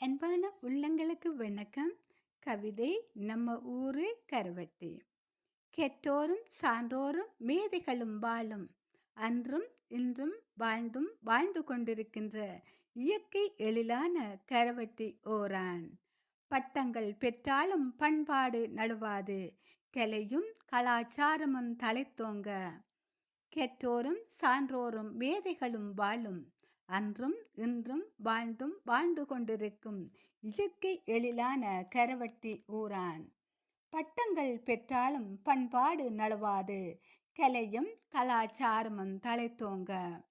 அன்பான உள்ளங்களுக்கு வணக்கம். கவிதை நம்ம ஊரு கரவட்டி. கெட்டோரும் சான்றோரும் மேதைகளும் வாழும் அன்றும் இன்றும் வாழ்ந்தும் வாழ்ந்து கொண்டிருக்கின்ற இயற்கை எழிலான கரவட்டி ஓரான். பட்டங்கள் பெற்றாலும் பண்பாடு நழுவாது, கலையும் கலாச்சாரமும் தழைத்தோங்க. கெட்டோரும் சான்றோரும் மேதைகளும் வாழும் அன்றும் இன்றும் வாழ்ந்தும் வாழ்ந்து கொண்டிருக்கும் இயற்கை எழிலான கரவட்டி ஊரான். பட்டங்கள் பெற்றாலும் பண்பாடு நழுவாது, கலையும் கலாச்சாரமும் தழைத்தோங்க.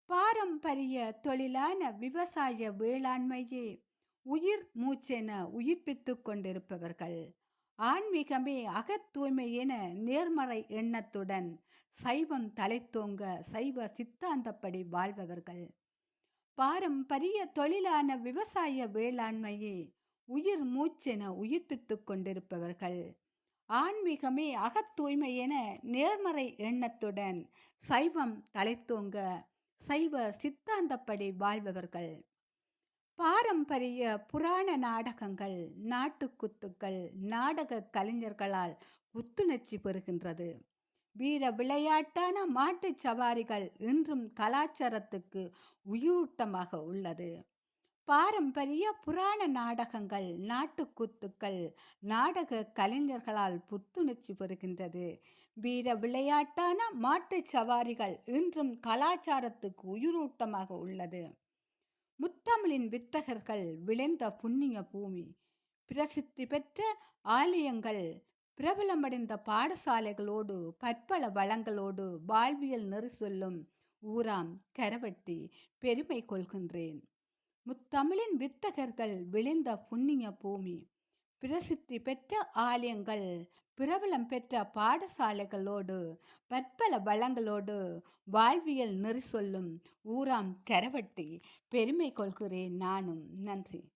பாரம்பரிய தொழிலான விவசாய வேளாண்மையே உயிர் மூச்சென உயிர்ப்பித்துக் கொண்டிருப்பவர்கள். ஆன்மீகமே அகத்தூய்மை என நேர்மறை எண்ணத்துடன் சைவம் தழைத்தோங்க சைவ சித்தாந்தப்படி வாழ்பவர்கள். பாரம்பரிய தொழிலான விவசாய வேளாண்மையே உயிர் மூச்சென உயிர்ப்பித்துக் கொண்டிருப்பவர்கள். ஆன்மீகமே அகத்தூய்மை என நேர்மறை எண்ணத்துடன் சைவம் தழைத்தோங்க சைவ சித்தாந்தப்படி வாழ்பவர்கள். பாரம்பரிய புராண நாடகங்கள், நாட்டுக்குத்துக்கள் நாடக கலைஞர்களால் புத்துணர்ச்சி பெறுகின்றது. வீர விளையாட்டான மாட்டுச் சவாரிகள் இன்றும் கலாச்சாரத்துக்கு உயிரூட்டமாக உள்ளது. பாரம்பரிய புராண நாடகங்கள், நாட்டுக்கூத்துக்கள் நாடக கலைஞர்களால் புத்துணர்ச்சி பெறுகின்றது. வீர விளையாட்டான மாட்டுச் சவாரிகள் இன்றும் கலாச்சாரத்துக்கு உயிரூட்டமாக உள்ளது. முத்தமிழின் வித்தகர்கள் விளைந்த புண்ணிய பூமி, பிரசித்தி பெற்ற ஆலயங்கள், பிரபலமடைந்த பாடசாலைகளோடு பற்பல வளங்களோடு வாழ்வியல் நெறி சொல்லும் ஊராம் கரவட்டி பெருமை கொள்கின்றேன். முத்தமிழின் வித்தகர்கள் விளைந்த புண்ணிய பூமி, பிரசித்தி பெற்ற ஆலயங்கள், பிரபலம் பெற்ற பாடசாலைகளோடு பற்பல வளங்களோடு வாழ்வியல் நெறி சொல்லும் ஊராம் கரவட்டி பெருமை கொள்கிறேன் நானும். நன்றி.